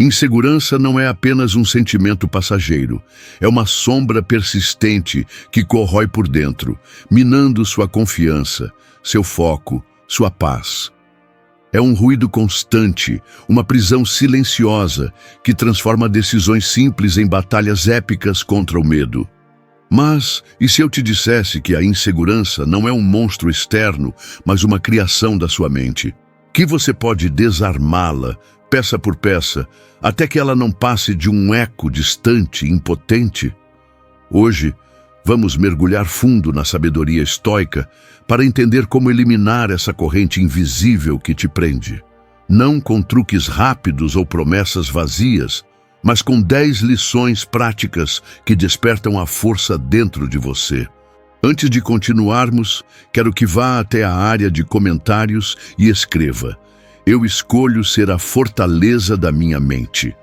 Insegurança não é apenas um sentimento passageiro, é uma sombra persistente que corrói por dentro, minando sua confiança, seu foco, sua paz. É um ruído constante, uma prisão silenciosa que transforma decisões simples em batalhas épicas contra o medo. Mas, e se eu te dissesse que a insegurança não é um monstro externo, mas uma criação da sua mente? Que você pode desarmá-la, peça por peça, até que ela não passe de um eco distante, impotente? Hoje, vamos mergulhar fundo na sabedoria estoica para entender como eliminar essa corrente invisível que te prende. Não com truques rápidos ou promessas vazias, mas com 10 lições práticas que despertam a força dentro de você. Antes de continuarmos, quero que vá até a área de comentários e escreva: "Eu escolho ser a fortaleza da minha mente."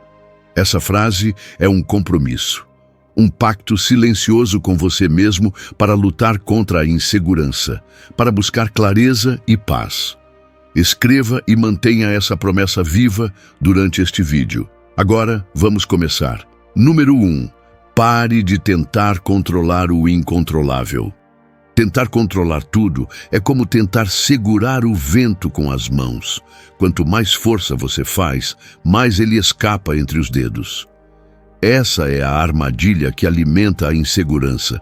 Essa frase é um compromisso, um pacto silencioso com você mesmo para lutar contra a insegurança, para buscar clareza e paz. Escreva e mantenha essa promessa viva durante este vídeo. Agora, vamos começar. Número 1. Pare de tentar controlar o incontrolável. Tentar controlar tudo é como tentar segurar o vento com as mãos. Quanto mais força você faz, mais ele escapa entre os dedos. Essa é a armadilha que alimenta a insegurança.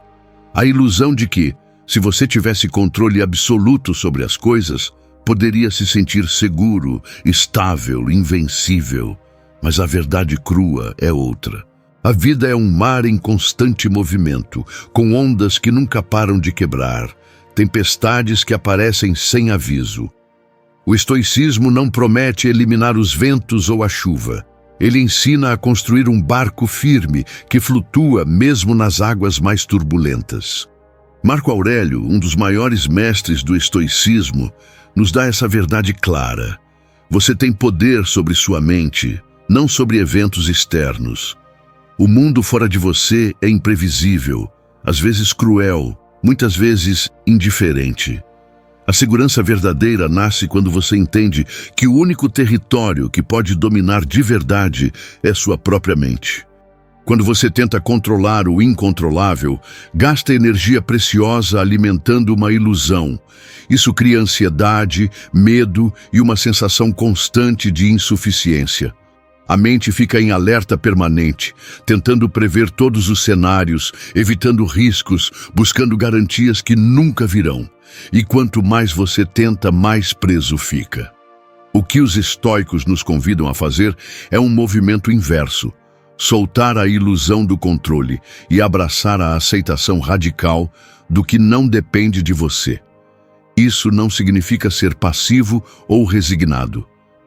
A ilusão de que, se você tivesse controle absoluto sobre as coisas, poderia se sentir seguro, estável, invencível. Mas a verdade crua é outra. A vida é um mar em constante movimento, com ondas que nunca param de quebrar, tempestades que aparecem sem aviso. O estoicismo não promete eliminar os ventos ou a chuva. Ele ensina a construir um barco firme que flutua mesmo nas águas mais turbulentas. Marco Aurélio, um dos maiores mestres do estoicismo, nos dá essa verdade clara. Você tem poder sobre sua mente, não sobre eventos externos. O mundo fora de você é imprevisível, às vezes cruel, muitas vezes indiferente. A segurança verdadeira nasce quando você entende que o único território que pode dominar de verdade é sua própria mente. Quando você tenta controlar o incontrolável, gasta energia preciosa alimentando uma ilusão. Isso cria ansiedade, medo e uma sensação constante de insuficiência. A mente fica em alerta permanente, tentando prever todos os cenários, evitando riscos, buscando garantias que nunca virão. E quanto mais você tenta, mais preso fica. O que os estoicos nos convidam a fazer é um movimento inverso: soltar a ilusão do controle e abraçar a aceitação radical do que não depende de você. Isso não significa ser passivo ou resignado.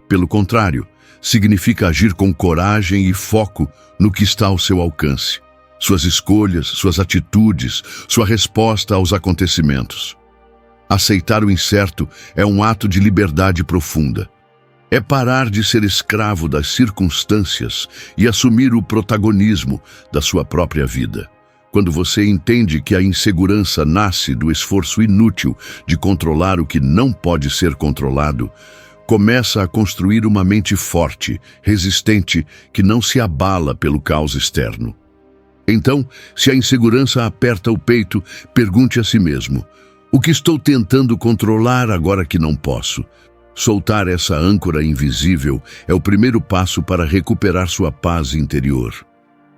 Pelo contrário, significa agir com coragem e foco no que está ao seu alcance. Suas escolhas, suas atitudes, sua resposta aos acontecimentos. Aceitar o incerto é um ato de liberdade profunda. É parar de ser escravo das circunstâncias e assumir o protagonismo da sua própria vida. Quando você entende que a insegurança nasce do esforço inútil de controlar o que não pode ser controlado, começa a construir uma mente forte, resistente, que não se abala pelo caos externo. Então, se a insegurança aperta o peito, pergunte a si mesmo: o que estou tentando controlar agora que não posso? Soltar essa âncora invisível é o primeiro passo para recuperar sua paz interior.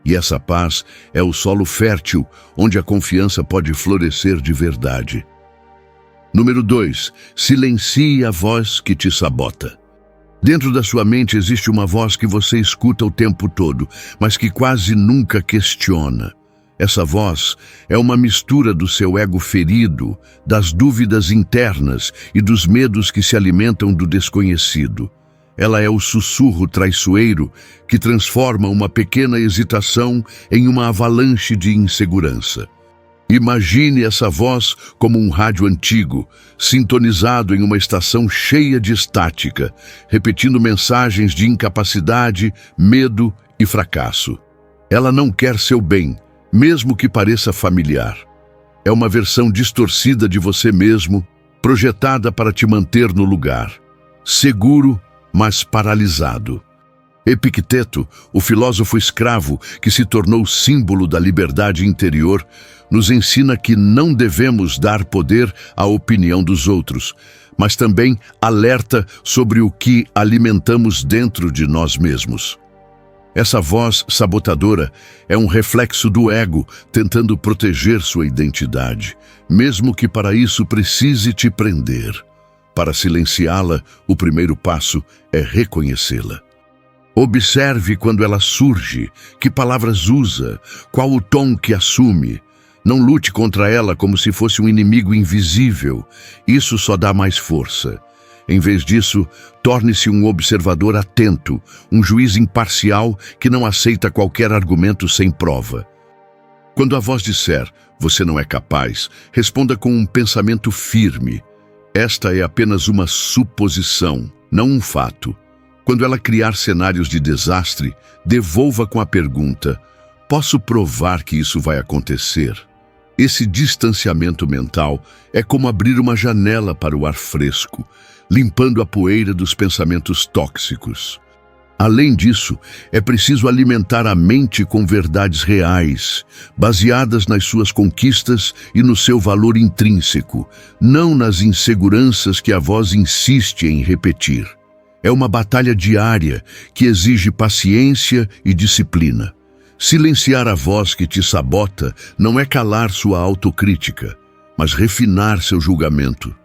E essa paz é o solo fértil onde a confiança pode florescer de verdade. Número 2. Silencie a voz que te sabota. Dentro da sua mente existe uma voz que você escuta o tempo todo, mas que quase nunca questiona. Essa voz é uma mistura do seu ego ferido, das dúvidas internas e dos medos que se alimentam do desconhecido. Ela é o sussurro traiçoeiro que transforma uma pequena hesitação em uma avalanche de insegurança. Imagine essa voz como um rádio antigo, sintonizado em uma estação cheia de estática, repetindo mensagens de incapacidade, medo e fracasso. Ela não quer seu bem, mesmo que pareça familiar. É uma versão distorcida de você mesmo, projetada para te manter no lugar, seguro, mas paralisado. Epicteto, o filósofo escravo que se tornou símbolo da liberdade interior, nos ensina que não devemos dar poder à opinião dos outros, mas também alerta sobre o que alimentamos dentro de nós mesmos. Essa voz sabotadora é um reflexo do ego tentando proteger sua identidade, mesmo que para isso precise te prender. Para silenciá-la, o primeiro passo é reconhecê-la. Observe quando ela surge, que palavras usa, qual o tom que assume. Não lute contra ela como se fosse um inimigo invisível. Isso só dá mais força. Em vez disso, torne-se um observador atento, um juiz imparcial que não aceita qualquer argumento sem prova. Quando a voz disser, você não é capaz, responda com um pensamento firme. Esta é apenas uma suposição, não um fato. Quando ela criar cenários de desastre, devolva com a pergunta, posso provar que isso vai acontecer? Esse distanciamento mental é como abrir uma janela para o ar fresco, limpando a poeira dos pensamentos tóxicos. Além disso, é preciso alimentar a mente com verdades reais, baseadas nas suas conquistas e no seu valor intrínseco, não nas inseguranças que a voz insiste em repetir. É uma batalha diária que exige paciência e disciplina. Silenciar a voz que te sabota não é calar sua autocrítica, mas refinar seu julgamento.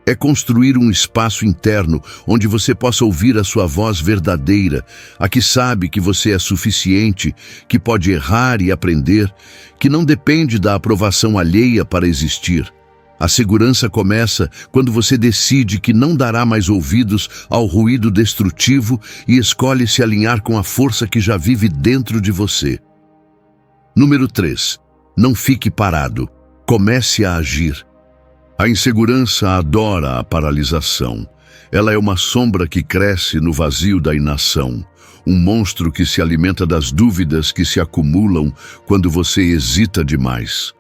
É construir um espaço interno onde você possa ouvir a sua voz verdadeira, a que sabe que você é suficiente, que pode errar e aprender, que não depende da aprovação alheia para existir. A segurança começa quando você decide que não dará mais ouvidos ao ruído destrutivo e escolhe se alinhar com a força que já vive dentro de você. Número 3. Não fique parado. Comece a agir. A insegurança adora a paralisação. Ela é uma sombra que cresce no vazio da inação, um monstro que se alimenta das dúvidas que se acumulam quando você hesita demais.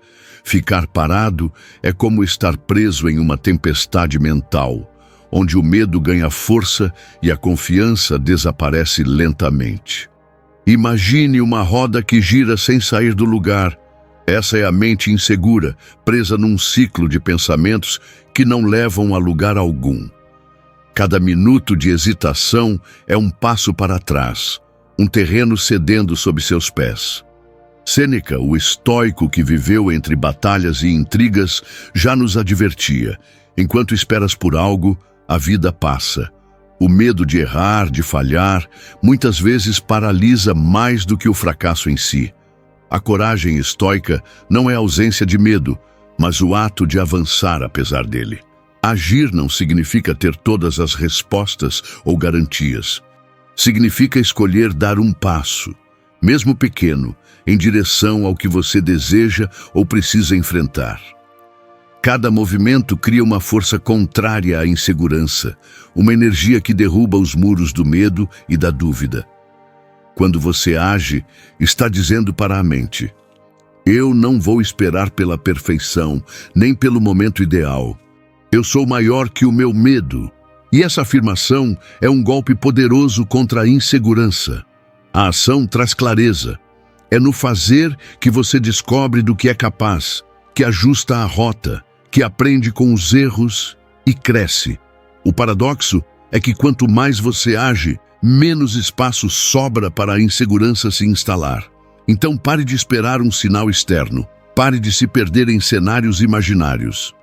Ficar parado é como estar preso em uma tempestade mental, onde o medo ganha força e a confiança desaparece lentamente. Imagine uma roda que gira sem sair do lugar. Essa é a mente insegura, presa num ciclo de pensamentos que não levam a lugar algum. Cada minuto de hesitação é um passo para trás, um terreno cedendo sob seus pés. Sêneca, o estoico que viveu entre batalhas e intrigas, já nos advertia: enquanto esperas por algo, a vida passa. O medo de errar, de falhar, muitas vezes paralisa mais do que o fracasso em si. A coragem estoica não é ausência de medo, mas o ato de avançar apesar dele. Agir não significa ter todas as respostas ou garantias. Significa escolher dar um passo, mesmo pequeno, em direção ao que você deseja ou precisa enfrentar. Cada movimento cria uma força contrária à insegurança, uma energia que derruba os muros do medo e da dúvida. Quando você age, está dizendo para a mente: eu não vou esperar pela perfeição, nem pelo momento ideal. Eu sou maior que o meu medo. E essa afirmação é um golpe poderoso contra a insegurança. A ação traz clareza. É no fazer que você descobre do que é capaz, que ajusta a rota, que aprende com os erros e cresce. O paradoxo é que quanto mais você age, menos espaço sobra para a insegurança se instalar. Então pare de esperar um sinal externo. Pare de se perder em cenários imaginários.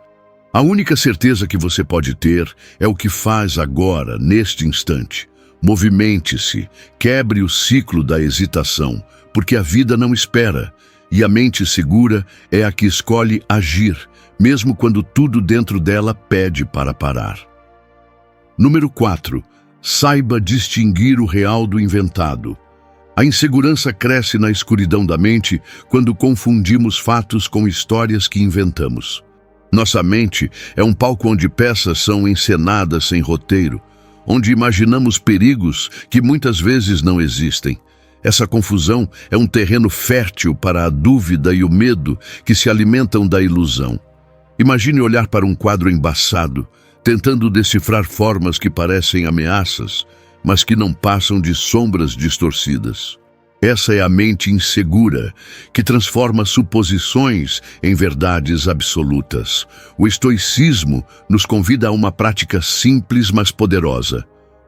A única certeza que você pode ter é o que faz agora, neste instante. Movimente-se, quebre o ciclo da hesitação, porque a vida não espera, e a mente segura é a que escolhe agir, mesmo quando tudo dentro dela pede para parar. Número 4. Saiba distinguir o real do inventado. A insegurança cresce na escuridão da mente quando confundimos fatos com histórias que inventamos. Nossa mente é um palco onde peças são encenadas sem roteiro, onde imaginamos perigos que muitas vezes não existem. Essa confusão é um terreno fértil para a dúvida e o medo que se alimentam da ilusão. Imagine olhar para um quadro embaçado, tentando decifrar formas que parecem ameaças, mas que não passam de sombras distorcidas. Essa é a mente insegura, que transforma suposições em verdades absolutas. O estoicismo nos convida a uma prática simples, mas poderosa: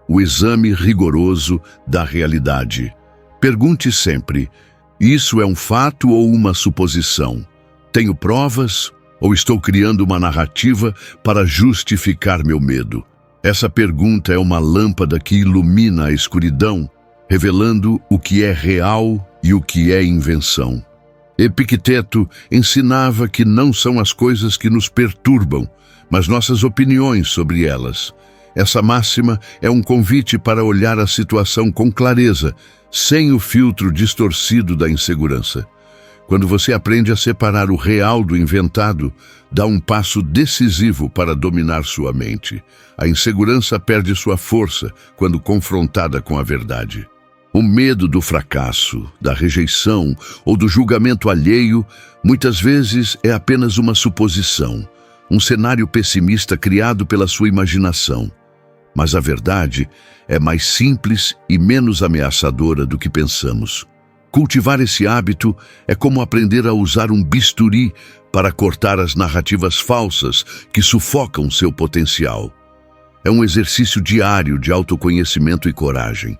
o exame rigoroso da realidade. Pergunte sempre: isso é um fato ou uma suposição? Tenho provas ou estou criando uma narrativa para justificar meu medo? Essa pergunta é uma lâmpada que ilumina a escuridão, revelando o que é real e o que é invenção. Epicteto ensinava que não são as coisas que nos perturbam, mas nossas opiniões sobre elas. Essa máxima é um convite para olhar a situação com clareza, sem o filtro distorcido da insegurança. Quando você aprende a separar o real do inventado, dá um passo decisivo para dominar sua mente. A insegurança perde sua força quando confrontada com a verdade. O medo do fracasso, da rejeição ou do julgamento alheio muitas vezes é apenas uma suposição, um cenário pessimista criado pela sua imaginação. Mas a verdade é mais simples e menos ameaçadora do que pensamos. Cultivar esse hábito é como aprender a usar um bisturi para cortar as narrativas falsas que sufocam seu potencial. É um exercício diário de autoconhecimento e coragem.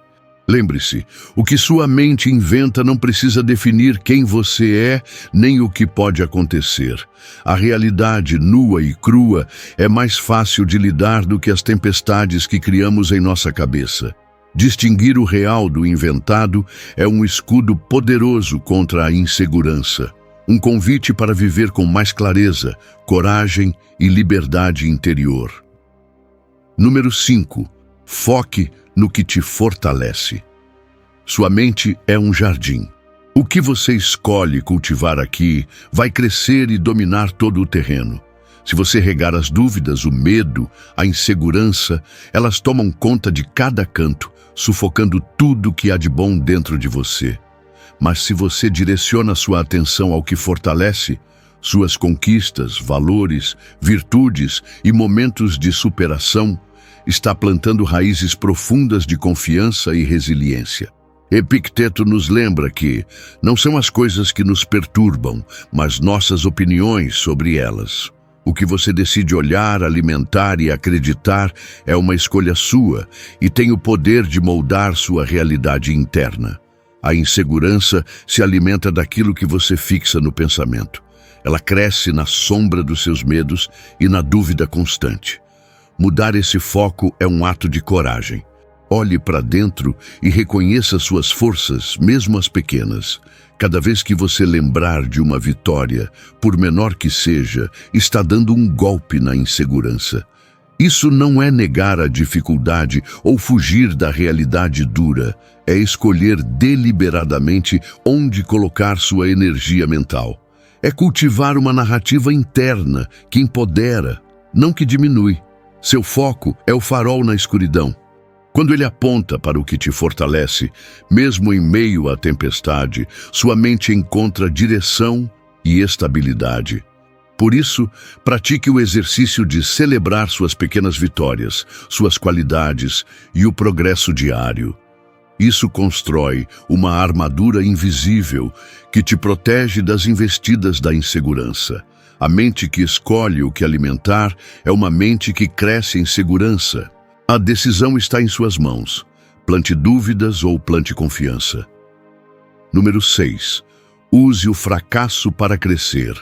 Lembre-se, o que sua mente inventa não precisa definir quem você é, nem o que pode acontecer. A realidade nua e crua é mais fácil de lidar do que as tempestades que criamos em nossa cabeça. Distinguir o real do inventado é um escudo poderoso contra a insegurança. Um convite para viver com mais clareza, coragem e liberdade interior. Número 5. Foque no que te fortalece. Sua mente é um jardim. O que você escolhe cultivar aqui vai crescer e dominar todo o terreno. Se você regar as dúvidas, o medo, a insegurança, elas tomam conta de cada canto, sufocando tudo que há de bom dentro de você. Mas se você direciona sua atenção ao que fortalece, suas conquistas, valores, virtudes e momentos de superação, está plantando raízes profundas de confiança e resiliência. Epicteto nos lembra que não são as coisas que nos perturbam, mas nossas opiniões sobre elas. O que você decide olhar, alimentar e acreditar é uma escolha sua e tem o poder de moldar sua realidade interna. A insegurança se alimenta daquilo que você fixa no pensamento. Ela cresce na sombra dos seus medos e na dúvida constante. Mudar esse foco é um ato de coragem. Olhe para dentro e reconheça suas forças, mesmo as pequenas. Cada vez que você lembrar de uma vitória, por menor que seja, está dando um golpe na insegurança. Isso não é negar a dificuldade ou fugir da realidade dura. É escolher deliberadamente onde colocar sua energia mental. É cultivar uma narrativa interna que empodera, não que diminui. Seu foco é o farol na escuridão. Quando ele aponta para o que te fortalece, mesmo em meio à tempestade, sua mente encontra direção e estabilidade. Por isso, pratique o exercício de celebrar suas pequenas vitórias, suas qualidades e o progresso diário. Isso constrói uma armadura invisível que te protege das investidas da insegurança. A mente que escolhe o que alimentar é uma mente que cresce em segurança. A decisão está em suas mãos. Plante dúvidas ou plante confiança. Número 6. Use o fracasso para crescer.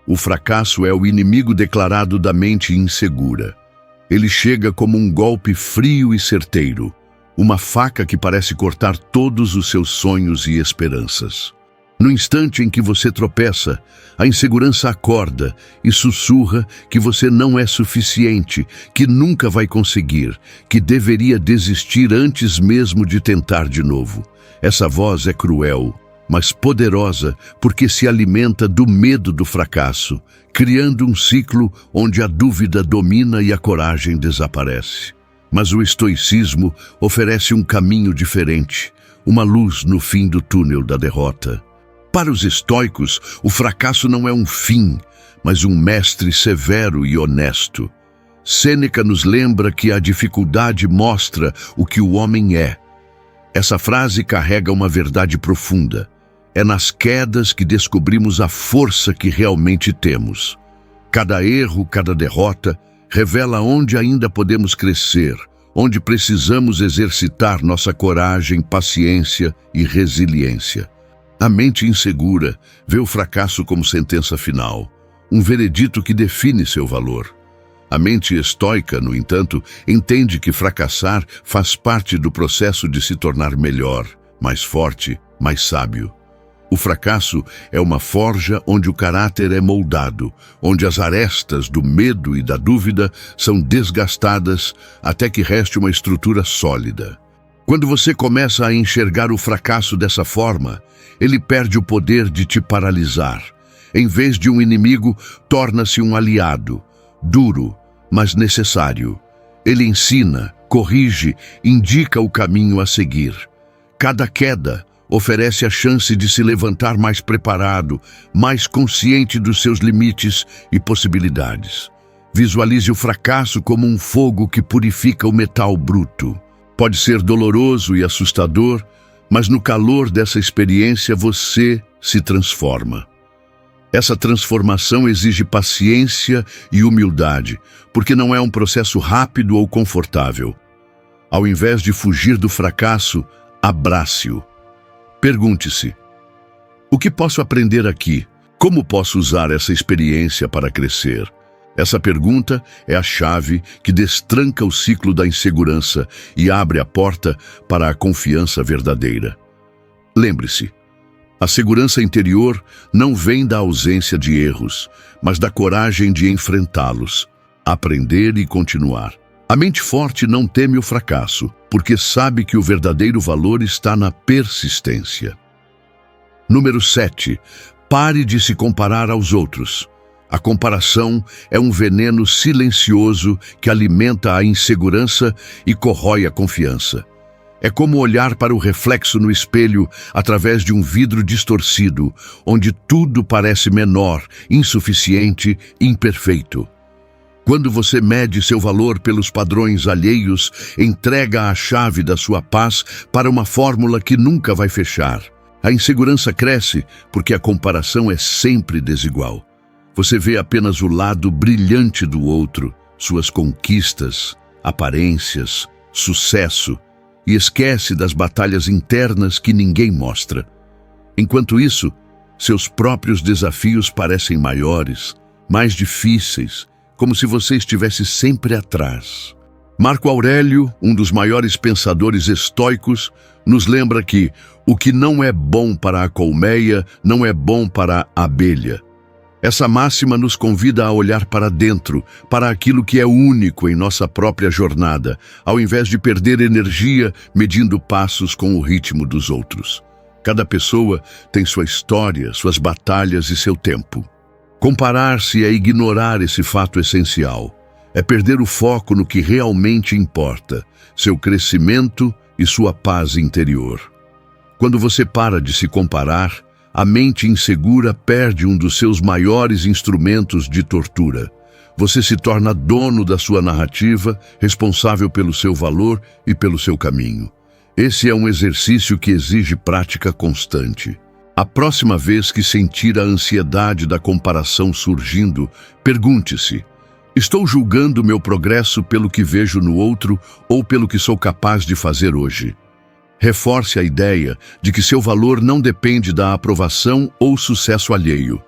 O fracasso é o inimigo declarado da mente insegura. Ele chega como um golpe frio e certeiro, uma faca que parece cortar todos os seus sonhos e esperanças. No instante em que você tropeça, a insegurança acorda e sussurra que você não é suficiente, que nunca vai conseguir, que deveria desistir antes mesmo de tentar de novo. Essa voz é cruel, mas poderosa porque se alimenta do medo do fracasso, criando um ciclo onde a dúvida domina e a coragem desaparece. Mas o estoicismo oferece um caminho diferente, uma luz no fim do túnel da derrota. Para os estoicos, o fracasso não é um fim, mas um mestre severo e honesto. Sêneca nos lembra que a dificuldade mostra o que o homem é. Essa frase carrega uma verdade profunda. É nas quedas que descobrimos a força que realmente temos. Cada erro, cada derrota, revela onde ainda podemos crescer, onde precisamos exercitar nossa coragem, paciência e resiliência. A mente insegura vê o fracasso como sentença final, um veredito que define seu valor. A mente estoica, no entanto, entende que fracassar faz parte do processo de se tornar melhor, mais forte, mais sábio. O fracasso é uma forja onde o caráter é moldado, onde as arestas do medo e da dúvida são desgastadas até que reste uma estrutura sólida. Quando você começa a enxergar o fracasso dessa forma, ele perde o poder de te paralisar. Em vez de um inimigo, torna-se um aliado, duro, mas necessário. Ele ensina, corrige, indica o caminho a seguir. Cada queda oferece a chance de se levantar mais preparado, mais consciente dos seus limites e possibilidades. Visualize o fracasso como um fogo que purifica o metal bruto. Pode ser doloroso e assustador, mas no calor dessa experiência você se transforma. Essa transformação exige paciência e humildade, porque não é um processo rápido ou confortável. Ao invés de fugir do fracasso, abrace-o. Pergunte-se: o que posso aprender aqui? Como posso usar essa experiência para crescer? Essa pergunta é a chave que destranca o ciclo da insegurança e abre a porta para a confiança verdadeira. Lembre-se, a segurança interior não vem da ausência de erros, mas da coragem de enfrentá-los, aprender e continuar. A mente forte não teme o fracasso, porque sabe que o verdadeiro valor está na persistência. Número 7. Pare de se comparar aos outros. A comparação é um veneno silencioso que alimenta a insegurança e corrói a confiança. É como olhar para o reflexo no espelho através de um vidro distorcido, onde tudo parece menor, insuficiente, imperfeito. Quando você mede seu valor pelos padrões alheios, entrega a chave da sua paz para uma fórmula que nunca vai fechar. A insegurança cresce porque a comparação é sempre desigual. Você vê apenas o lado brilhante do outro, suas conquistas, aparências, sucesso, e esquece das batalhas internas que ninguém mostra. Enquanto isso, seus próprios desafios parecem maiores, mais difíceis, como se você estivesse sempre atrás. Marco Aurélio, um dos maiores pensadores estoicos, nos lembra que o que não é bom para a colmeia não é bom para a abelha. Essa máxima nos convida a olhar para dentro, para aquilo que é único em nossa própria jornada, ao invés de perder energia medindo passos com o ritmo dos outros. Cada pessoa tem sua história, suas batalhas e seu tempo. Comparar-se é ignorar esse fato essencial. É perder o foco no que realmente importa, seu crescimento e sua paz interior. Quando você para de se comparar, a mente insegura perde um dos seus maiores instrumentos de tortura. Você se torna dono da sua narrativa, responsável pelo seu valor e pelo seu caminho. Esse é um exercício que exige prática constante. A próxima vez que sentir a ansiedade da comparação surgindo, pergunte-se: estou julgando meu progresso pelo que vejo no outro ou pelo que sou capaz de fazer hoje? Reforce a ideia de que seu valor não depende da aprovação ou sucesso alheio.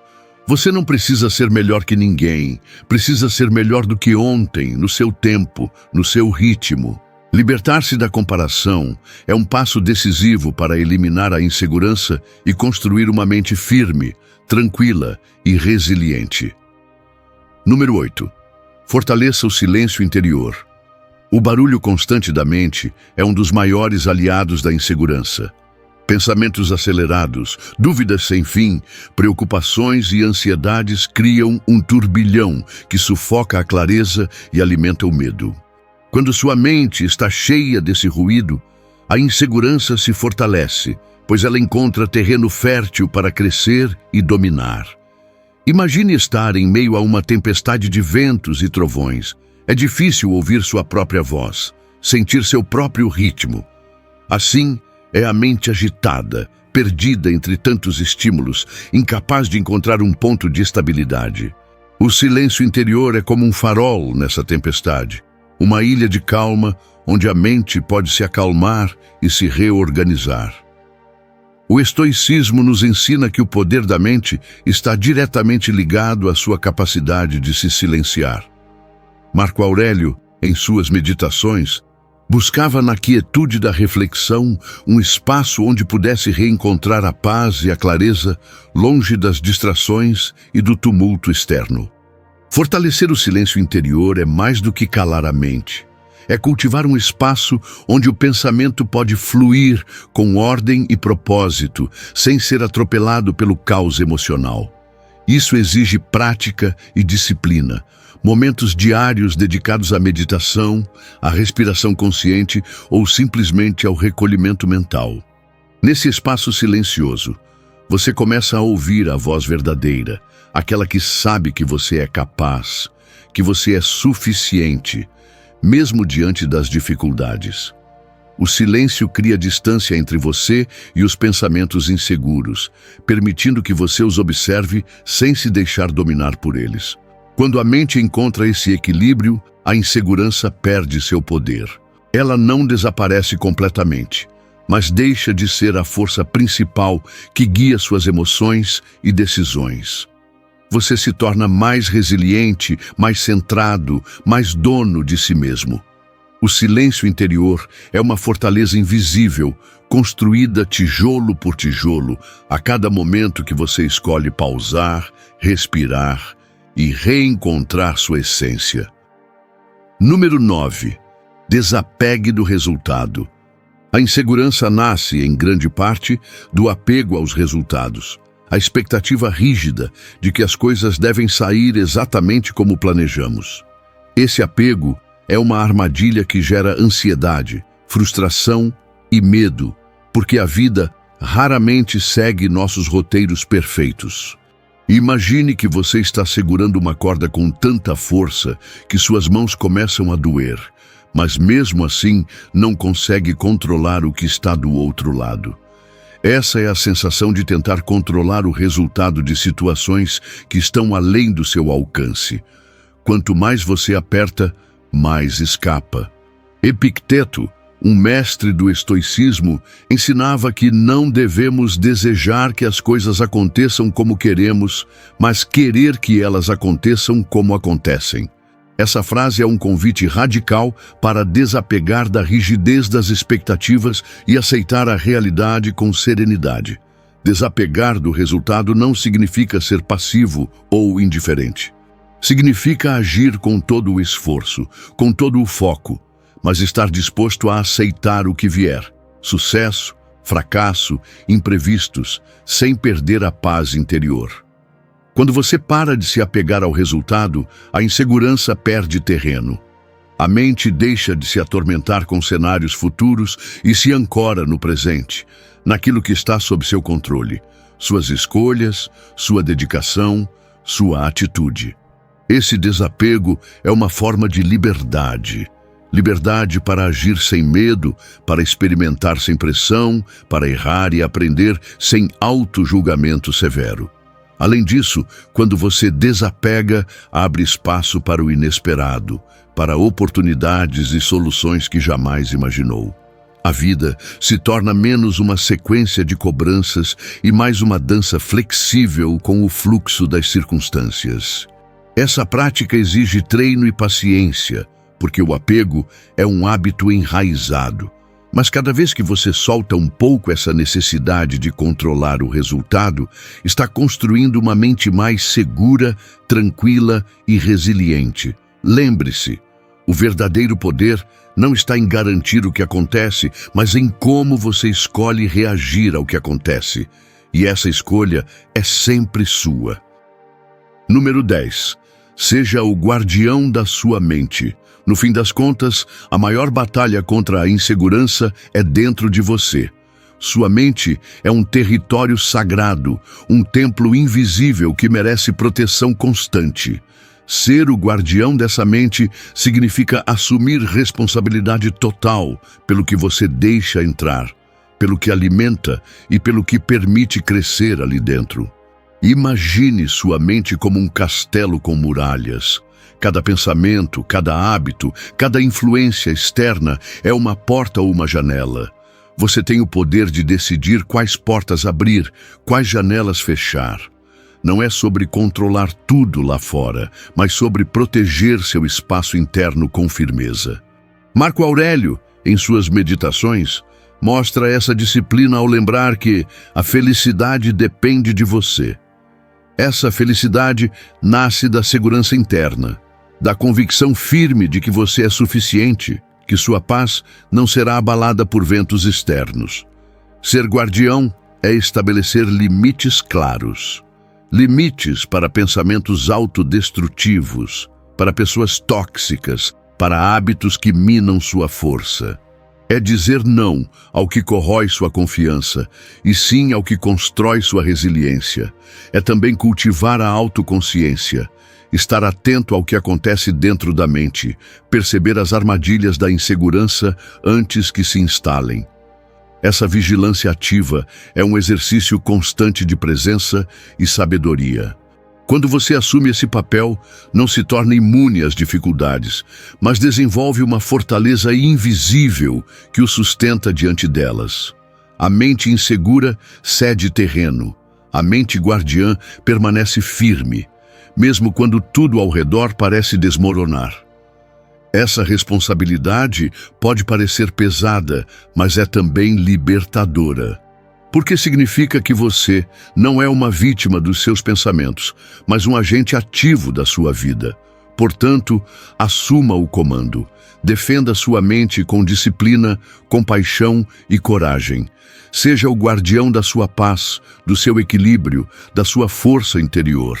Você não precisa ser melhor que ninguém, precisa ser melhor do que ontem, no seu tempo, no seu ritmo. Libertar-se da comparação é um passo decisivo para eliminar a insegurança e construir uma mente firme, tranquila e resiliente. Número 8. Fortaleça o silêncio interior. O barulho constante da mente é um dos maiores aliados da insegurança. Pensamentos acelerados, dúvidas sem fim, preocupações e ansiedades criam um turbilhão que sufoca a clareza e alimenta o medo. Quando sua mente está cheia desse ruído, a insegurança se fortalece, pois ela encontra terreno fértil para crescer e dominar. Imagine estar em meio a uma tempestade de ventos e trovões. É difícil ouvir sua própria voz, sentir seu próprio ritmo. Assim, é a mente agitada, perdida entre tantos estímulos, incapaz de encontrar um ponto de estabilidade. O silêncio interior é como um farol nessa tempestade, uma ilha de calma onde a mente pode se acalmar e se reorganizar. O estoicismo nos ensina que o poder da mente está diretamente ligado à sua capacidade de se silenciar. Marco Aurélio, em suas meditações, buscava na quietude da reflexão um espaço onde pudesse reencontrar a paz e a clareza, longe das distrações e do tumulto externo. Fortalecer o silêncio interior é mais do que calar a mente. É cultivar um espaço onde o pensamento pode fluir com ordem e propósito, sem ser atropelado pelo caos emocional. Isso exige prática e disciplina, momentos diários dedicados à meditação, à respiração consciente ou simplesmente ao recolhimento mental. Nesse espaço silencioso, você começa a ouvir a voz verdadeira, aquela que sabe que você é capaz, que você é suficiente, mesmo diante das dificuldades. O silêncio cria distância entre você e os pensamentos inseguros, permitindo que você os observe sem se deixar dominar por eles. Quando a mente encontra esse equilíbrio, a insegurança perde seu poder. Ela não desaparece completamente, mas deixa de ser a força principal que guia suas emoções e decisões. Você se torna mais resiliente, mais centrado, mais dono de si mesmo. O silêncio interior é uma fortaleza invisível, construída tijolo por tijolo, a cada momento que você escolhe pausar, respirar e reencontrar sua essência. Número 9. Desapegue do resultado. A insegurança nasce, em grande parte, do apego aos resultados. A expectativa rígida de que as coisas devem sair exatamente como planejamos. Esse apego é uma armadilha que gera ansiedade, frustração e medo, porque a vida raramente segue nossos roteiros perfeitos. Imagine que você está segurando uma corda com tanta força que suas mãos começam a doer, mas mesmo assim não consegue controlar o que está do outro lado. Essa é a sensação de tentar controlar o resultado de situações que estão além do seu alcance. Quanto mais você aperta, mais escapa. Epicteto, um mestre do estoicismo, ensinava que não devemos desejar que as coisas aconteçam como queremos, mas querer que elas aconteçam como acontecem. Essa frase é um convite radical para desapegar da rigidez das expectativas e aceitar a realidade com serenidade. Desapegar do resultado não significa ser passivo ou indiferente. Significa agir com todo o esforço, com todo o foco, mas estar disposto a aceitar o que vier. Sucesso, fracasso, imprevistos, sem perder a paz interior. Quando você para de se apegar ao resultado, a insegurança perde terreno. A mente deixa de se atormentar com cenários futuros e se ancora no presente, naquilo que está sob seu controle, suas escolhas, sua dedicação, sua atitude. Esse desapego é uma forma de liberdade. Liberdade para agir sem medo, para experimentar sem pressão, para errar e aprender sem auto-julgamento severo. Além disso, quando você desapega, abre espaço para o inesperado, para oportunidades e soluções que jamais imaginou. A vida se torna menos uma sequência de cobranças e mais uma dança flexível com o fluxo das circunstâncias. Essa prática exige treino e paciência, porque o apego é um hábito enraizado. Mas cada vez que você solta um pouco essa necessidade de controlar o resultado, está construindo uma mente mais segura, tranquila e resiliente. Lembre-se, o verdadeiro poder não está em garantir o que acontece, mas em como você escolhe reagir ao que acontece. E essa escolha é sempre sua. Número 10. Seja o guardião da sua mente. No fim das contas, a maior batalha contra a insegurança é dentro de você. Sua mente é um território sagrado, um templo invisível que merece proteção constante. Ser o guardião dessa mente significa assumir responsabilidade total pelo que você deixa entrar, pelo que alimenta e pelo que permite crescer ali dentro. Imagine sua mente como um castelo com muralhas. Cada pensamento, cada hábito, cada influência externa é uma porta ou uma janela. Você tem o poder de decidir quais portas abrir, quais janelas fechar. Não é sobre controlar tudo lá fora, mas sobre proteger seu espaço interno com firmeza. Marco Aurélio, em suas meditações, mostra essa disciplina ao lembrar que a felicidade depende de você. Essa felicidade nasce da segurança interna, da convicção firme de que você é suficiente, que sua paz não será abalada por ventos externos. Ser guardião é estabelecer limites claros. Limites para pensamentos autodestrutivos, para pessoas tóxicas, para hábitos que minam sua força. É dizer não ao que corrói sua confiança e sim ao que constrói sua resiliência. É também cultivar a autoconsciência, estar atento ao que acontece dentro da mente, perceber as armadilhas da insegurança antes que se instalem. Essa vigilância ativa é um exercício constante de presença e sabedoria. Quando você assume esse papel, não se torna imune às dificuldades, mas desenvolve uma fortaleza invisível que o sustenta diante delas. A mente insegura cede terreno. A mente guardiã permanece firme, mesmo quando tudo ao redor parece desmoronar. Essa responsabilidade pode parecer pesada, mas é também libertadora. Porque significa que você não é uma vítima dos seus pensamentos, mas um agente ativo da sua vida. Portanto, assuma o comando. Defenda sua mente com disciplina, compaixão e coragem. Seja o guardião da sua paz, do seu equilíbrio, da sua força interior.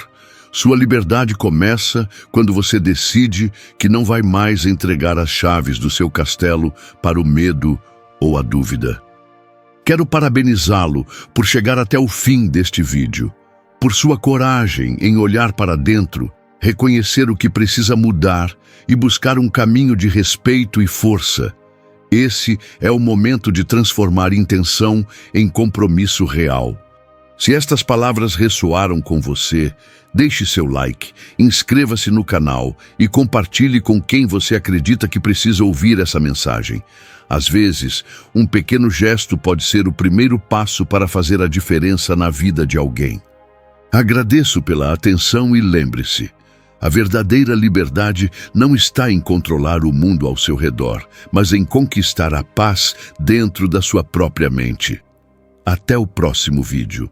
Sua liberdade começa quando você decide que não vai mais entregar as chaves do seu castelo para o medo ou a dúvida. Quero parabenizá-lo por chegar até o fim deste vídeo, por sua coragem em olhar para dentro, reconhecer o que precisa mudar e buscar um caminho de respeito e força. Esse é o momento de transformar intenção em compromisso real. Se estas palavras ressoaram com você, deixe seu like, inscreva-se no canal e compartilhe com quem você acredita que precisa ouvir essa mensagem. Às vezes, um pequeno gesto pode ser o primeiro passo para fazer a diferença na vida de alguém. Agradeço pela atenção e lembre-se, a verdadeira liberdade não está em controlar o mundo ao seu redor, mas em conquistar a paz dentro da sua própria mente. Até o próximo vídeo.